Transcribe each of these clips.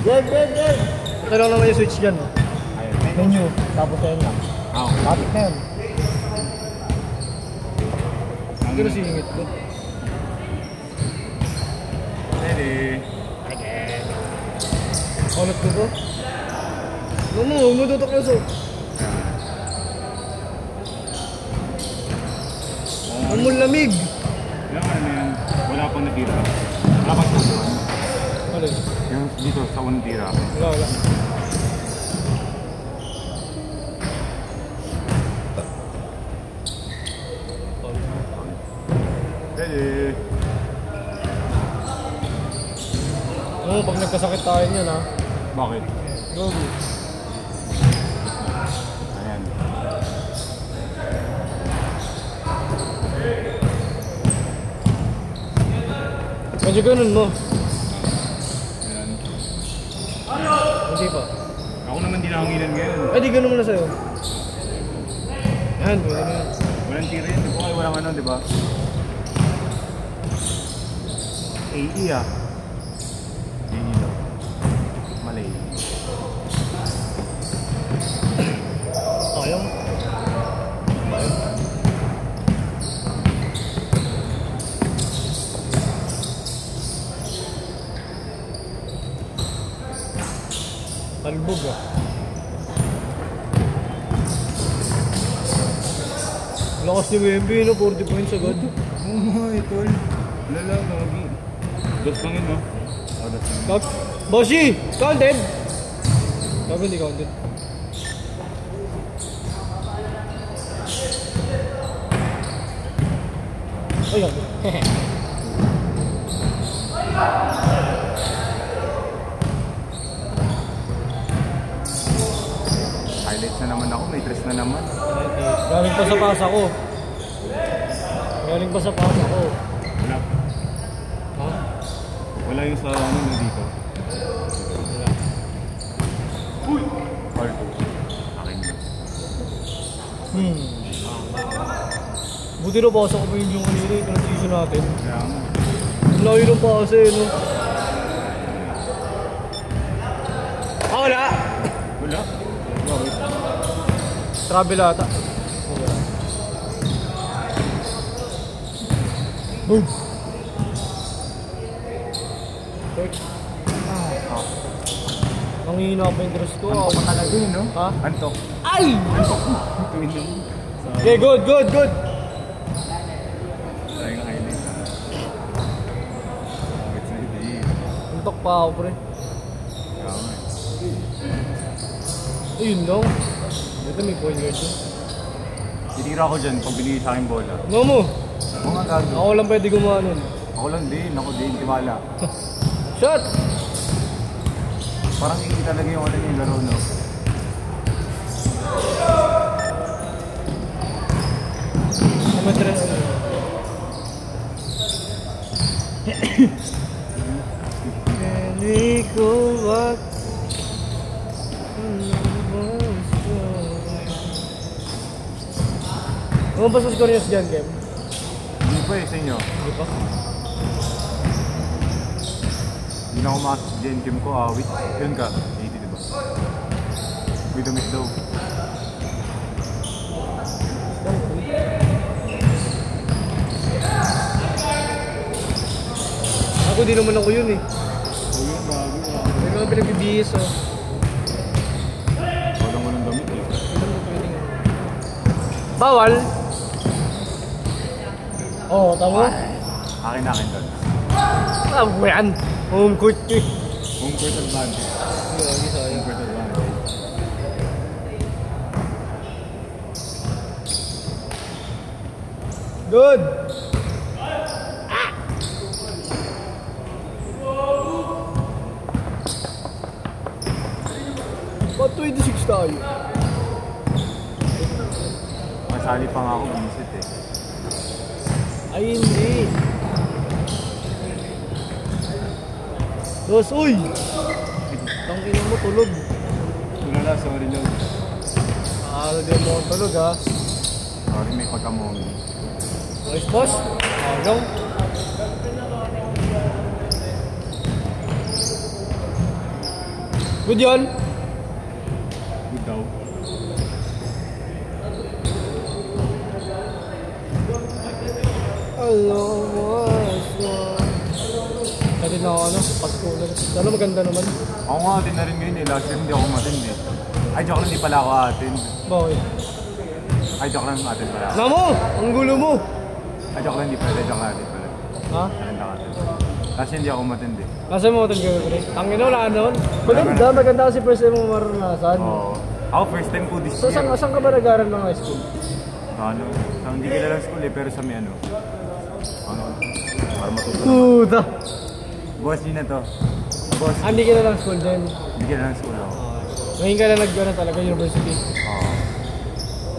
Yan. Ito lang naman yung switch dyan. Menu. Tapos yan lang. Lapit na yan. Ang gano'n singit ko. Ready? Ulit ko to? Huwag mo tutok na so. Amul lamig. Wala pang natira. Wala pang natira. Alin? Yung dito sa unang tira. Wala. Ready? Oo, pag nagkasakit tayo niyan ha. Bakit? Gogi. Ayan. Medyo ganun mo. Ayan. Hindi pa. Ako naman dinahanginan ngayon. Ay, di ganun mo na sa'yo. Yan, pwede na yan. Walang tira yun, di ba? Walang ano, di ba? AE ah. AE daw. Malay. Sayang. Talbog ah. Lakas ni Wemby, no? 40 points agad. Oo nga, ito. Lala, gagi. Dos lang yun, no? Oh, dos lang yun. Bossy! Counted! Sabi hindi counted. Ayun. Highlights na naman ako, may dress na naman. Galing pa sa pasa ko. Galing pa sa pasa ko. Wala. Ha? Wala yung sa ano na dito. Wala. Uy! Hard. Akin yun. Buti na pasa ko pa yung kanina yung transition natin. Kaya nga. Ang layo ng pasa eh, no? Ah, wala! Wala? Bakit? Travel ata. Boom! Ang hina pa yung dress ko. Antok pa talaga yun, no? Ha? Antok. Ay! Antok. Tuwin lang. Okay, good! Tayo nga highlight. It's na hindi. Antok pa ako, pre. Kaya nga. Ayun lang. Ito may point guard yun. Titira ko dyan pag binigay sa akin bola. Nga mo! Oo nga gago. Ako lang pwede gumawa nun. Ako lang din. Ako din. Tiwala. Shot! Parang hindi talaga yung ano yung laro, no? Amatres. Ko what? Ano ba sa score niyo dyan, Kem? Hindi pa eh, sa inyo. Hindi pa? Hindi na ako makasas sa Gen Chem ko, awit. Yun ka, 80 diba? With the miss daw. Ako di naman ako yun eh. So yun, bago. May mga pinagbibihis oh. Walang walang damit eh. Bawal? Oo, tama? Akin doon. Ah, yan. Home court eh. Home court advantage. Home court advantage. Good! Ba't 26 tayo? Masali pa nga ako, bumisit eh. Ay, hindi. Dos, uy! Tangina mo, tulog. Tulala, sorry lang. Di mo tulog ha. Sorry, may pagkamongi. Nice boss. Agaw. Good yun? Good daw. Dati na ako ano, Pasko na. Sana maganda naman. Ako nga atin na rin ngayon eh. Last year hindi ako matindi. Ay, joke lang, hindi pala ako atin. Bakit? Ay, joke lang, atin pala. Namo! Ang gulo mo! Ay, joke lang, hindi pala. Joke lang, atin pala. Ha? Atin lang atin. Kasi hindi ako matindi. Nasa mo ito gawin ko rin? Ang ina, wala ka noon? Maganda, maganda kasi first time mo maranasan. Oo. Ako, first time ko this So, year. saan ka ba nag-aaral ng high school? Ano? Hindi ka lang school eh, pero sa may ano. Ano? Para matuto. Puta! Boss, yun na to. Boss, Hindi ka na lang school din. hindi ka lang school ako. Ngayon ka na nag-ano talaga, university. Oo.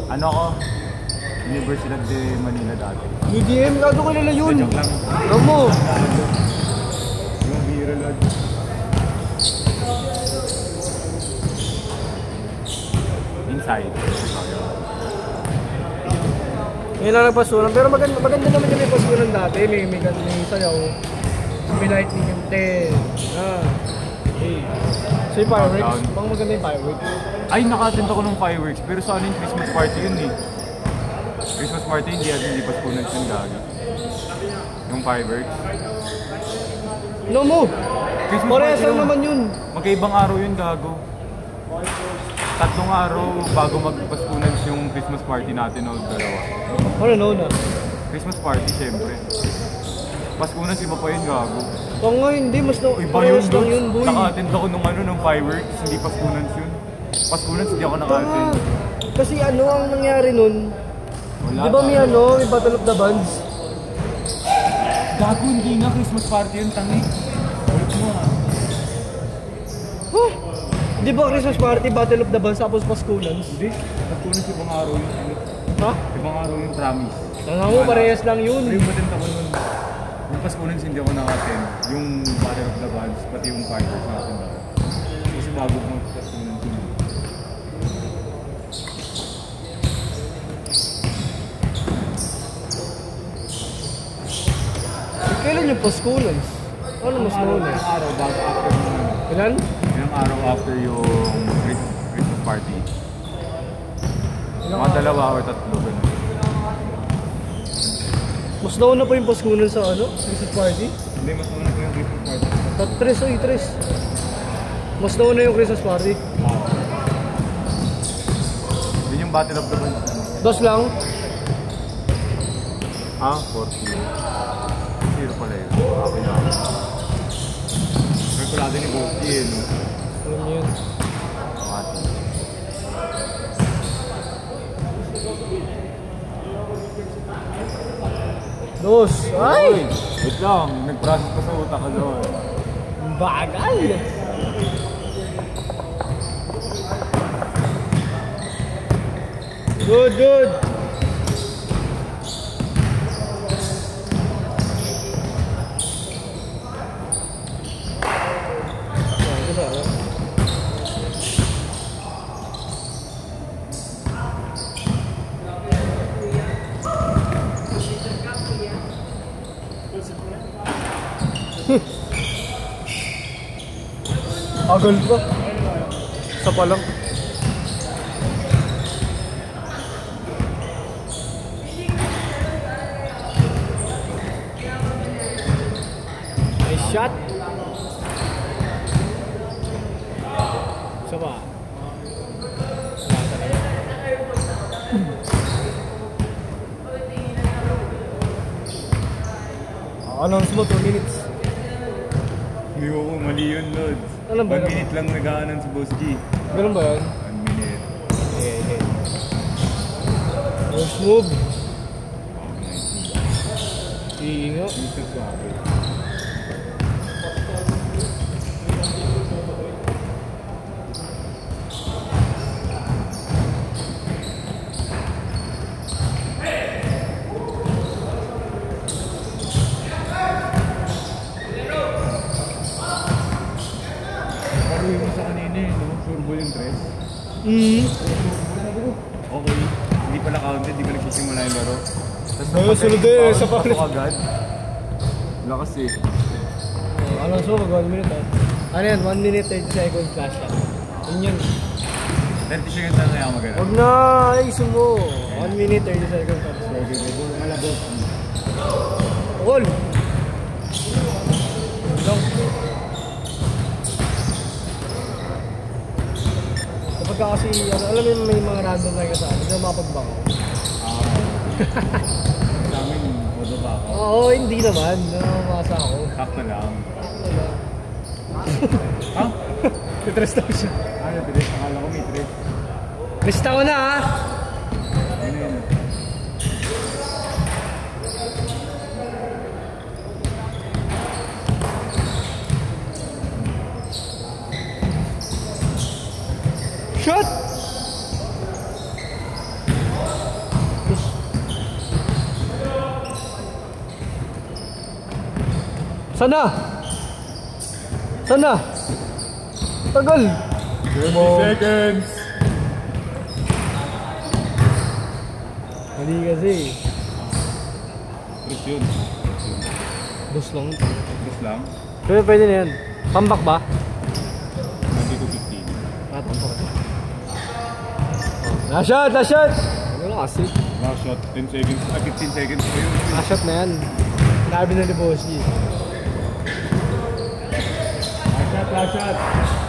Ano ako? Universidad de Manila dati. UDM, gado ko nila yun. Joke lang. Namo! Yung biro lod. Inside. Ngayon lang nagpasunan, pero maganda naman yung may pasunan dati. May sayaw. May lightning yung 10. So yung fireworks, Countdown. bang maganda yung fireworks. Ay, naka-attend ako ng fireworks. Pero sa ano yung Christmas party yun eh. Christmas party, hindi pa school yun gagi. Yung fireworks. No mo! Christmas Parehas party lang yun. naman yun. Magkaibang araw yun, gago. 3 araw bago magpaskunans yung Christmas party natin o 2. Ano na? Christmas party, syempre. Paskunas, iba pa yun, gago. Oo nga, hindi. Mas no, Iba yun, parehas lang yun, boy. Naka-attend ako nung nung fireworks, hindi paskunans yun. Paskunans, hindi ako naka-attend. Kasi ano ang nangyari nun? Wala. Di ba may may Battle of the Bands? Gago, hindi nga Christmas party yun, tangi. Ulit mo ah. Huh? Di ba Christmas party, Battle of the Bands, tapos Paskunans? Hindi, paskunas ibang araw yun. Ha? Ibang araw yung promise. Tanga mo, parehas lang yun. Pero yung attend ako nun. Yung paskunans hindi ako naka-attend. Yung Battle of the Bands, pati yung fireworks naka-attend ako. Kasi bago kong paskunans yun. Kailan yung Paskunans? Ano mas noon eh? Ilang araw bago after yung Kailan? ilang araw after yung Christmas party. Ilang Mga araw? 2 or 3 ganun. Mas nauna pa yung Paskunans sa ano? Christmas party? Hindi, mas muna ko yung Christmas party. Tres, oy, tres. Mas nauna yung Christmas party. Yun yung Battle of the Bands. Dos lang. Ah, 40. Zero pala yun. Okay na ako. May kulado ni Boski eh, no? Alam niyo yun. Mati. Dos. Ay! Wait lang, nag-process pa sa utak ka doon. Bagal! Good, good! Agal pa. Isa pa lang. Nice shot. Isa pa. Announce mo 2 minutes. Hindi ko mali yun, Lods. Alam ba 1 yun? minute lang nag-aanan si Boski. Ganun ba yun? 1 minute. First move. Okay. Iinga. Dito sa akin. Paruhin mo sa kanina eh, no? Turbo yung tres. Okay, hindi pala counted, hindi pa nagsisimula yung laro. Tapos Sunod eh, sa pasok agad. Lakas eh. Announce mo, mag 1 minute ah. Ano yan? 1 minute 30 seconds flash lang. Yun yun. 30 seconds na kaya magana. Huwag na! Ayusin mo. 1 minute 30 seconds flash. Malabot. All! Long. Kapag ka kasi, alam mo may mga random na kasama, hindi na mapagbango. Sa amin, bodo ba ako? Oo, hindi naman. Namamasa ako. Sakto lang. Sakto lang. Ha? Titres daw siya. Ano, tres? Akala ko may tres. Lista ko na ha! Ano yun? Shot! Sana? Sana? Tagal! 20 seconds! Mali kasi. Tres yun. Dos lang. Tres lang. Pero pwede na yan. Pambak ba? Hindi ko 15. Ah, pambak. Last shot! Last shot! Ano na kasi? Last shot, 10 seconds. 15 seconds pa yun. Last shot na yan. Sinabi na ni Bossy. Last shot, last shot.